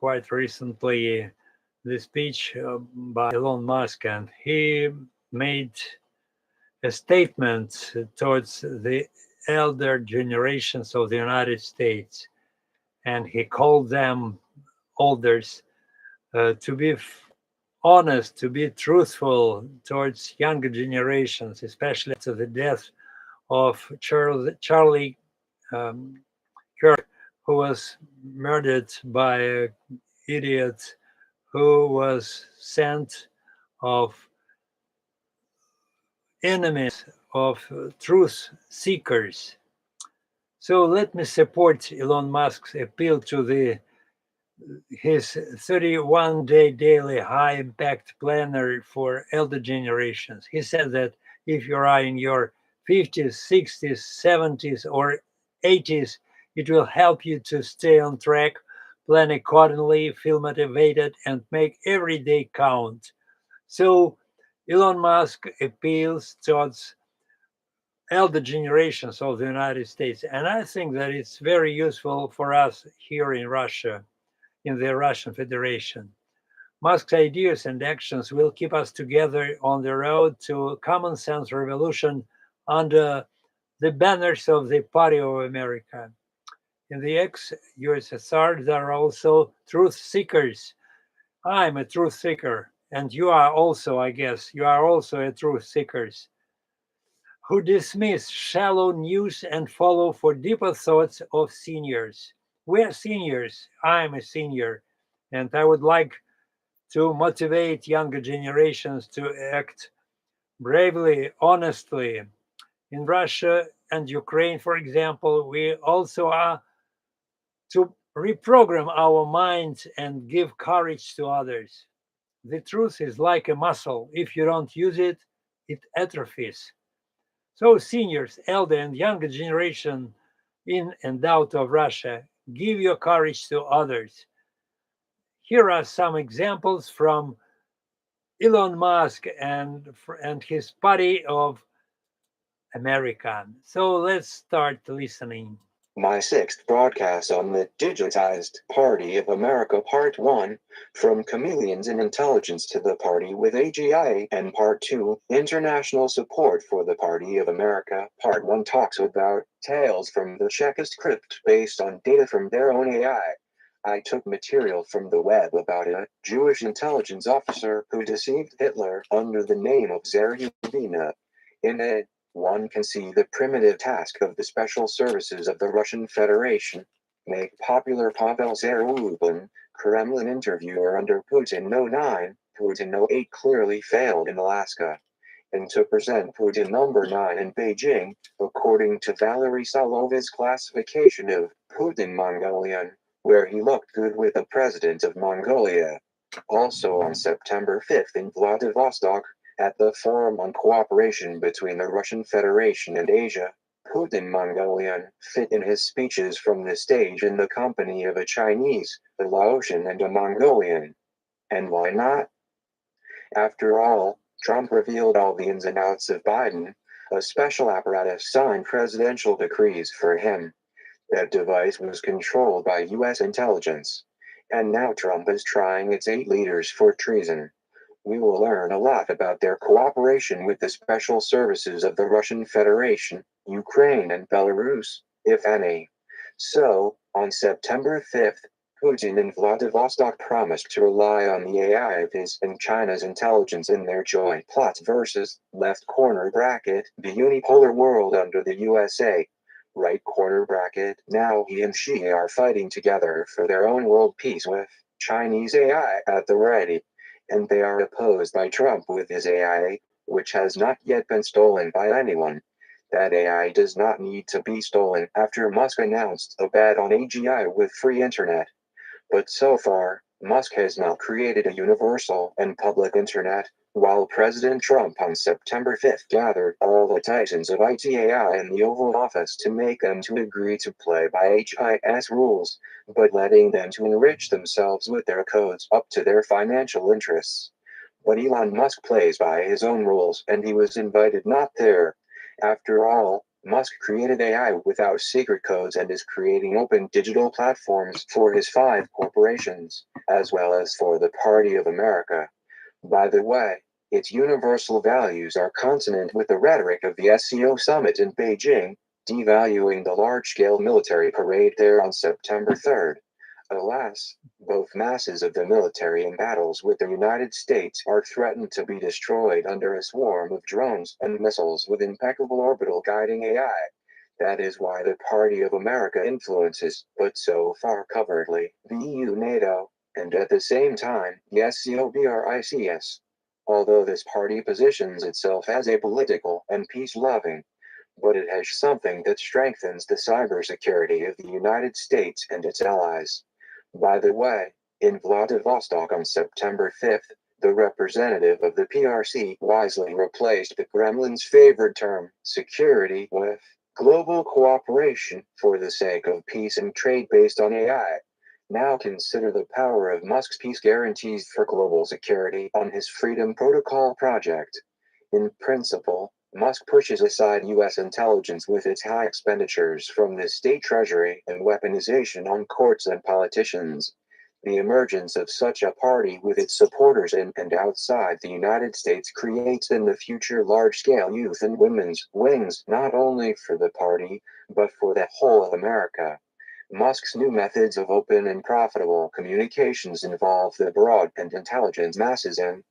quite recently the speech by Elon Musk, and he made a statement towards the elder generations of the United States, and he called them elders to be honest, to be truthful towards younger generations, especially after the death of Charlie Kirk, who was murdered by an idiot who was sent of enemies of truth seekers. So let me support Elon Musk's appeal to his 31-day daily high impact planner for elder generations. He said that if you are in your 50s, 60s, 70s, or 80s, it will help you to stay on track, plan accordingly, feel motivated, and make every day count. So Elon Musk appeals towards elder generations of the United States, and I think that it's very useful for us here in Russia, in the Russian Federation. Musk's ideas and actions will keep us together on the road to common sense revolution under the banners of the Party of America. In the ex-USSR, there are also truth seekers. I'm a truth seeker, and you are also, I guess, you are also a truth seeker, who dismiss shallow news and follow for deeper thoughts of seniors. We are seniors. I'm a senior, and I would like to motivate younger generations to act bravely, honestly. In Russia and Ukraine, for example, we also are to reprogram our minds and give courage to others. The truth is like a muscle. If you don't use it, it atrophies. So seniors, elder and younger generation in and out of Russia, give your courage to others. Here are some examples from Elon Musk and his party of America. So let's start listening. My sixth broadcast on the digitized Party of America Part 1, from Chameleons in Intelligence to the Party with AGI, and Part 2, International Support for the Party of America. Part 1 talks about tales from the Czechist crypt based on data from their own AI. I took material from the web about a Jewish intelligence officer who deceived Hitler under the name of Zerubina. In it, one can see the primitive task of the special services of the Russian Federation. Make popular Pavel Zarubin, Kremlin interviewer under Putin 09, Putin 08 clearly failed in Alaska. And to present Putin number 9 in Beijing, according to Valery Solovy's classification of Putin Mongolian, where he looked good with the president of Mongolia. Also on September 5th in Vladivostok, at the Forum on Cooperation between the Russian Federation and Asia, Putin Mongolian fit in his speeches from the stage in the company of a Chinese, a Laotian and a Mongolian. And why not? After all, Trump revealed all the ins and outs of Biden. A special apparatus signed presidential decrees for him. That device was controlled by U.S. intelligence. And now Trump is trying its 8 leaders for treason. We will learn a lot about their cooperation with the special services of the Russian Federation, Ukraine and Belarus, if any. So, on September 5th, Putin and Vladivostok promised to rely on the AI of his and China's intelligence in their joint plot versus, left corner bracket, the unipolar world under the USA. Right corner bracket, now he and she are fighting together for their own world peace with Chinese AI at the ready. And they are opposed by Trump with his AI, which has not yet been stolen by anyone. That AI does not need to be stolen after Musk announced a bet on AGI with free internet. But so far, Musk has not created a universal and public internet, while President Trump on September 5th gathered all the titans of ITAI in the Oval Office to make them to agree to play by HIS rules, but letting them to enrich themselves with their codes up to their financial interests. But Elon Musk plays by his own rules and he was invited not there. After all, Musk created AI without secret codes and is creating open digital platforms for his 5 corporations, as well as for the Party of America. By the way, its universal values are consonant with the rhetoric of the SCO summit in Beijing, devaluing the large-scale military parade there on September 3rd. Alas, both masses of the military in battles with the United States are threatened to be destroyed under a swarm of drones and missiles with impeccable orbital guiding AI. That is why the Party of America influences, but so far covertly, the EU, NATO, and at the same time, the SCOBRICS. Although this party positions itself as apolitical and peace-loving, but it has something that strengthens the cybersecurity of the United States and its allies. By the way, in Vladivostok on September 5th, the representative of the PRC wisely replaced the Kremlin's favored term, security, with global cooperation for the sake of peace and trade based on AI. Now consider the power of Musk's peace guarantees for global security on his Freedom Protocol project. In principle, Musk pushes aside U.S. intelligence with its high expenditures from the state treasury and weaponization on courts and politicians. The emergence of such a party with its supporters in and outside the United States creates in the future large-scale youth and women's wings not only for the party, but for the whole of America. Musk's new methods of open and profitable communications involve the broad and intelligent masses in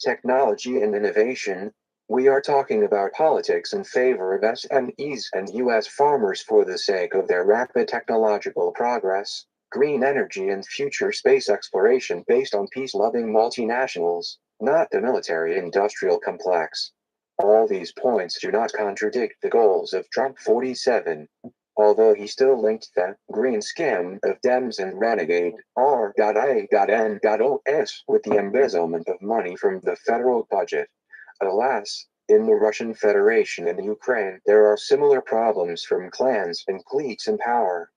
technology and innovation. We are talking about politics in favor of SMEs and U.S. farmers for the sake of their rapid technological progress, green energy and future space exploration based on peace-loving multinationals, not the military-industrial complex. All these points do not contradict the goals of Trump 47. Although he still linked the green scam of Dems and renegade R.A.N.O.S. with the embezzlement of money from the federal budget. Alas, in the Russian Federation and Ukraine, there are similar problems from clans and cliques in power.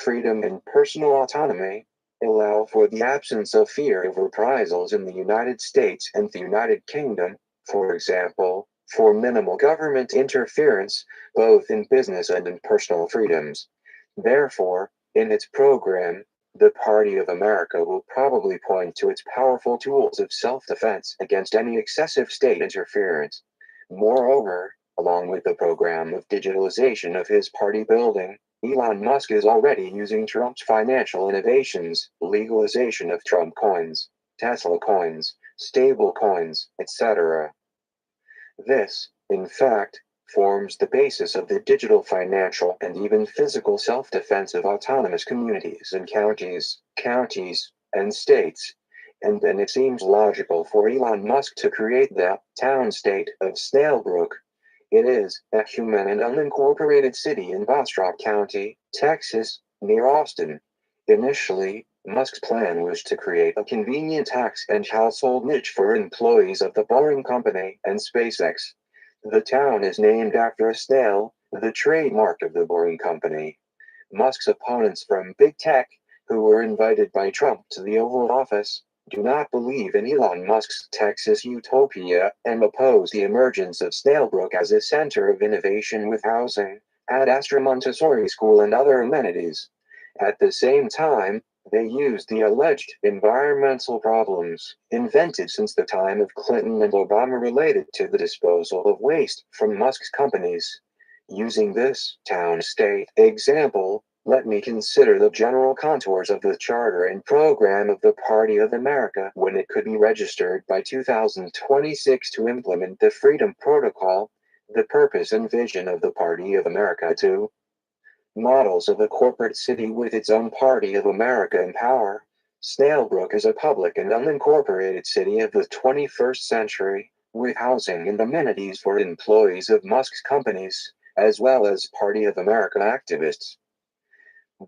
Freedom and personal autonomy allow for the absence of fear of reprisals in the United States and the United Kingdom, for example, for minimal government interference, both in business and in personal freedoms. Therefore, in its program, the Party of America will probably point to its powerful tools of self-defense against any excessive state interference. Moreover, along with the program of digitalization of his party building, Elon Musk is already using Trump's financial innovations, legalization of Trump coins, Tesla coins, stable coins, etc. This, in fact, forms the basis of the digital financial and even physical self-defense of autonomous communities and counties, and states. And then it seems logical for Elon Musk to create the town-state of Snailbrook. It is a human and unincorporated city in Bastrop County, Texas, near Austin. Initially, Musk's plan was to create a convenient tax and household niche for employees of the Boring Company and SpaceX. The town is named after a snail, the trademark of the Boring Company. Musk's opponents from Big Tech, who were invited by Trump to the Oval Office, do not believe in Elon Musk's Texas utopia and oppose the emergence of Snailbrook as a center of innovation with housing, Ad Astra Montessori School and other amenities. At the same time, they used the alleged environmental problems invented since the time of Clinton and Obama related to the disposal of waste from Musk's companies. Using this town-state example, let me consider the general contours of the charter and program of the Party of America when it could be registered by 2026 to implement the Freedom Protocol, the purpose and vision of the Party of America to models of a corporate city with its own Party of America in power. Snailbrook is a public and unincorporated city of the 21st century, with housing and amenities for employees of Musk's companies, as well as Party of America activists.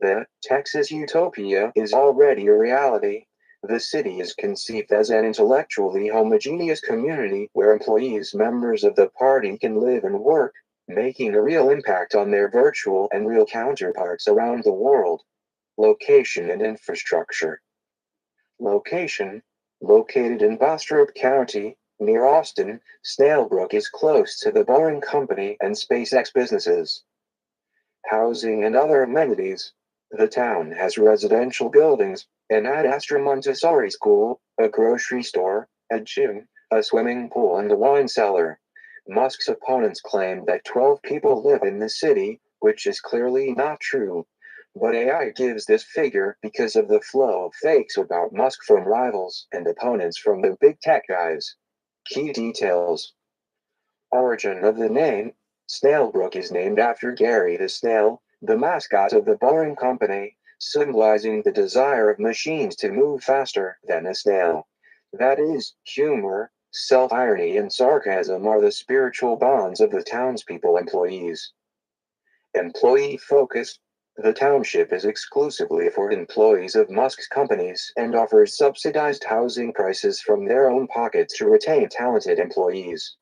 The Texas utopia is already a reality. The city is conceived as an intellectually homogeneous community where employees, members of the party, can live and work, making a real impact on their virtual and real counterparts around the world. Location and infrastructure. Location. Located in Bastrop County, Near Austin, Snailbrook is close to the Boring Company and SpaceX businesses. Housing and other amenities. The town has residential buildings, an Ad Astra Montessori school, a grocery store, a gym, a swimming pool and a wine cellar. Musk's opponents claim that 12 people live in the city, which is clearly not true. But AI gives this figure because of the flow of fakes about Musk from rivals and opponents from the big tech guys. Key details. Origin of the name. Snailbrook is named after Gary the Snail, the mascot of the Boring Company, symbolizing the desire of machines to move faster than a snail. That is, humor, self-irony and sarcasm are the spiritual bonds of the townspeople employees. Employee focus. The township is exclusively for employees of Musk's companies and offers subsidized housing prices from their own pockets to retain talented employees.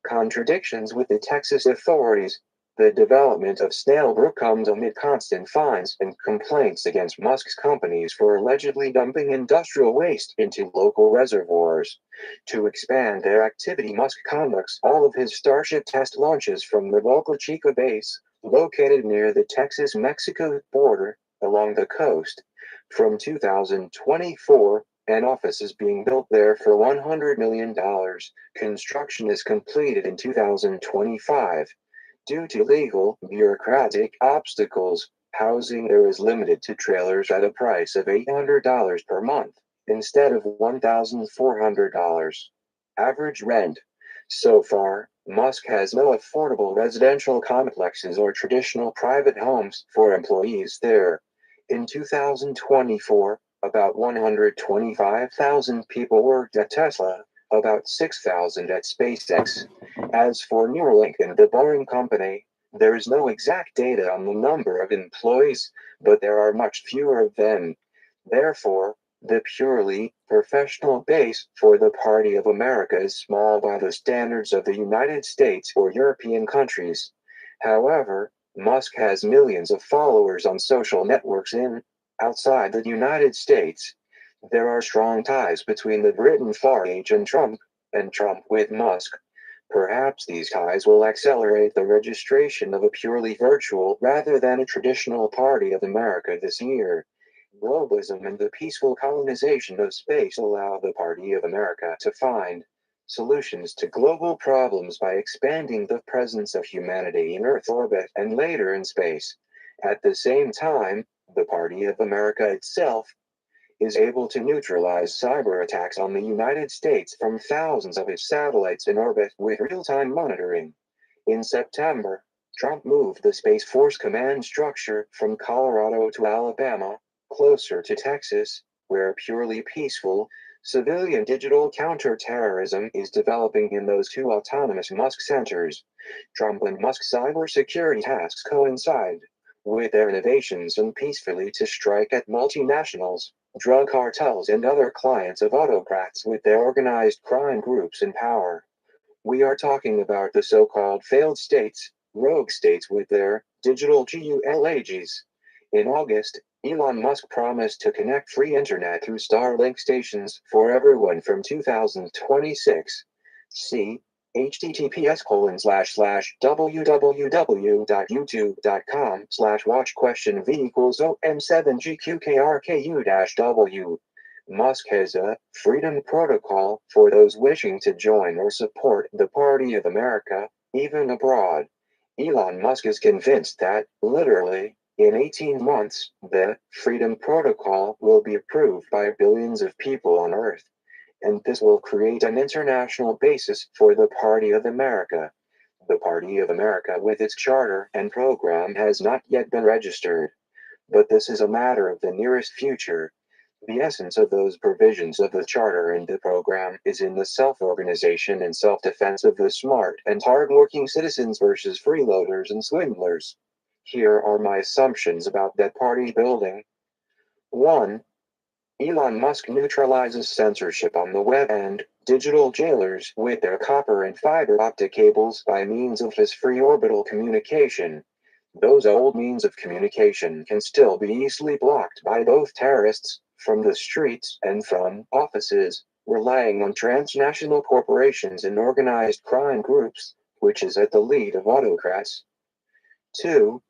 Contradictions with the Texas authorities. The development of Snailbrook comes amid constant fines and complaints against Musk's companies for allegedly dumping industrial waste into local reservoirs. To expand their activity, Musk conducts all of his Starship test launches from the Boca Chica base, located near the Texas-Mexico border, along the coast. From 2024, an office is being built there for $100 million. Construction is completed in 2025. Due to legal, bureaucratic obstacles, housing there is limited to trailers at a price of $800 per month, instead of $1,400. Average rent. So far, Musk has no affordable residential complexes or traditional private homes for employees there. In 2024, about 125,000 people worked at Tesla, about 6,000 at SpaceX. As for Neuralink and the Boring Company, there is no exact data on the number of employees, but there are much fewer of them. Therefore, the purely professional base for the Party of America is small by the standards of the United States or European countries. However, Musk has millions of followers on social networks outside the United States. There are strong ties between the Britain far age and Trump with Musk. Perhaps these ties will accelerate the registration of a purely virtual rather than a traditional Party of America this year. Globalism and the peaceful colonization of space allow the Party of America to find solutions to global problems by expanding the presence of humanity in Earth orbit and later in space. At the same time, the Party of America itself is able to neutralize cyber attacks on the United States from thousands of its satellites in orbit with real-time monitoring. In September, Trump moved the Space Force command structure from Colorado to Alabama, closer to Texas, where purely peaceful, civilian digital counterterrorism is developing in those two autonomous Musk centers. Trump and Musk's cybersecurity tasks coincide with their innovations and peacefully to strike at multinationals, drug cartels and other clients of autocrats with their organized crime groups in power. We are talking about the so-called failed states, rogue states with their digital GULAGs. In August, Elon Musk promised to connect free internet through Starlink stations for everyone from 2026. See https://www.youtube.com/watch_v=om7gqkrku-w. Musk has a freedom protocol for those wishing to join or support the Party of America, even abroad. Elon Musk is convinced that, literally, in 18 months, the Freedom Protocol will be approved by billions of people on Earth, and this will create an international basis for the Party of America. The Party of America with its charter and program has not yet been registered, but this is a matter of the nearest future. The essence of those provisions of the charter and the program is in the self-organization and self-defense of the smart and hard-working citizens versus freeloaders and swindlers. Here are my assumptions about that party building. 1. Elon Musk neutralizes censorship on the web and digital jailers with their copper and fiber optic cables by means of his free orbital communication. Those old means of communication can still be easily blocked by both terrorists, from the streets and from offices. relying on transnational corporations and organized crime groups, which is at the lead of autocrats. 2.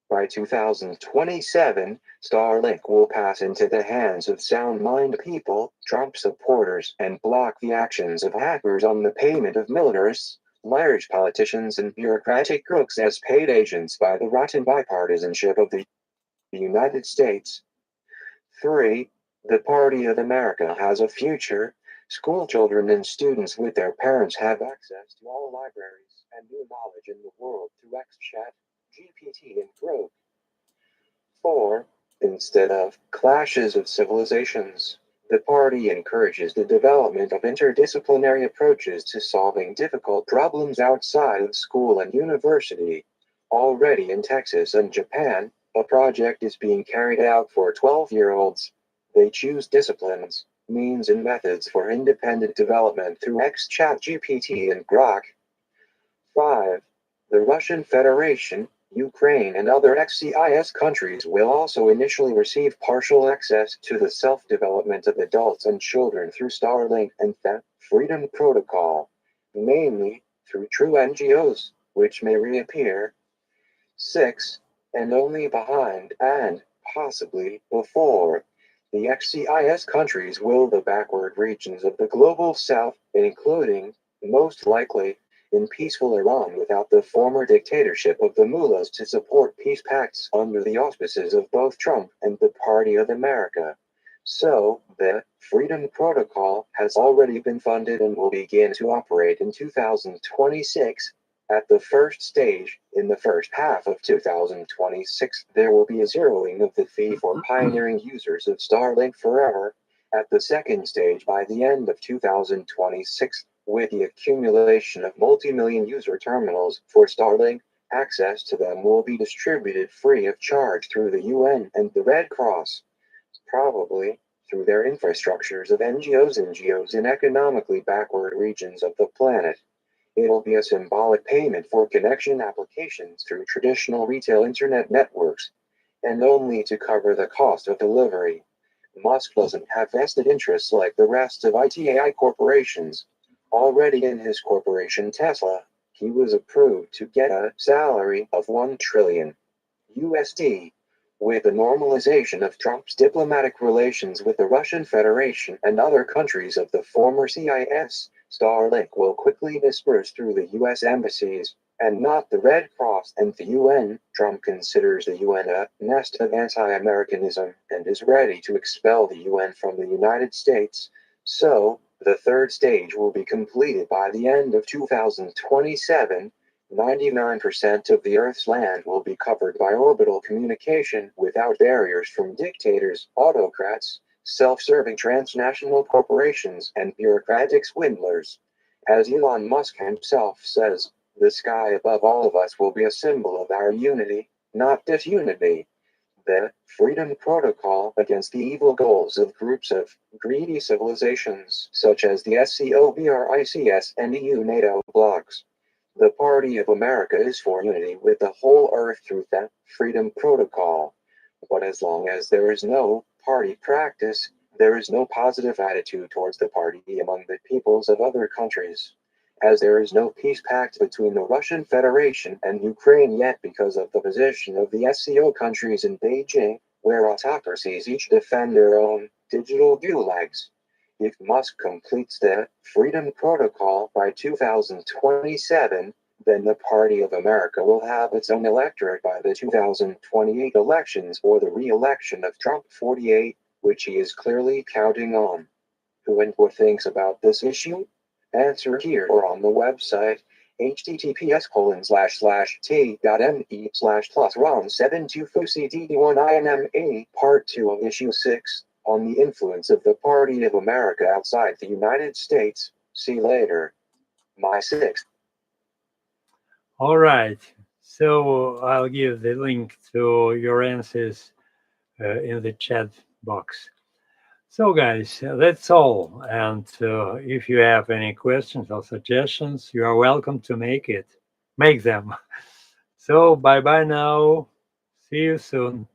By 2027, Starlink will pass into the hands of sound-mind people, Trump supporters, and block the actions of hackers on the payment of militarists, large politicians and bureaucratic crooks as paid agents by the rotten bipartisanship of the United States. 3. The Party of America has a future. School children and students with their parents have access to all libraries and new knowledge in the world through XChat, GPT, and Grok. 4. Instead of clashes of civilizations, the party encourages the development of interdisciplinary approaches to solving difficult problems outside of school and university. Already in Texas and Japan, a project is being carried out for 12-year-olds. They choose disciplines, means and methods for independent development through XChat GPT and Grok. 5. The Russian Federation, Ukraine and other ex-CIS countries will also initially receive partial access to the self-development of adults and children through Starlink and the Freedom Protocol, mainly through true NGOs, which may reappear. 6. And only behind, and possibly before, the ex-CIS countries will the backward regions of the global south, including, most likely, in peaceful Iran without the former dictatorship of the mullahs to support peace pacts under the auspices of both Trump and the Party of America. So, the Freedom Protocol has already been funded and will begin to operate in 2026. At the first stage, in the first half of 2026, there will be a zeroing of the fee for pioneering users of Starlink forever. At the second stage, by the end of 2026, with the accumulation of multi-million user terminals for Starlink, access to them will be distributed free of charge through the UN and the Red Cross, probably through their infrastructures of NGOs in economically backward regions of the planet. It'll be a symbolic payment for connection applications through traditional retail internet networks, and only to cover the cost of delivery. Musk doesn't have vested interests like the rest of ITAI corporations. Already in his corporation Tesla, he was approved to get a salary of $1 trillion USD. With the normalization of Trump's diplomatic relations with the Russian Federation and other countries of the former CIS, Starlink will quickly disperse through the US embassies, and not the Red Cross and the UN. Trump considers the UN a nest of anti-Americanism and is ready to expel the UN from the United States. So, the third stage will be completed by the end of 2027. 99% of the Earth's land will be covered by orbital communication without barriers from dictators, autocrats, self-serving transnational corporations, and bureaucratic swindlers. As Elon Musk himself says, the sky above all of us will be a symbol of our unity, not disunity. The Freedom Protocol against the evil goals of groups of greedy civilizations such as the SCOBRICS and EU NATO blocs. The Party of America is for unity with the whole earth through the Freedom Protocol. But as long as there is no party practice, there is no positive attitude towards the party among the peoples of other countries. As there is no peace pact between the Russian Federation and Ukraine yet because of the position of the SCO countries in Beijing, where autocracies each defend their own digital gulags. If Musk completes the Freedom Protocol by 2027, then the Party of America will have its own electorate by the 2028 elections or the re-election of Trump 48, which he is clearly counting on. Who and what thinks about this issue? Answer here or on the website https://t.me/+ron72fucdd1inma Part 2 of Issue 6 on the influence of the Party of America outside the United States. See later. My 6th. All right. So I'll give the link to your answers in the chat box. So, guys, that's all. And if you have any questions or suggestions, you are welcome to make them. So, bye bye now. See you soon.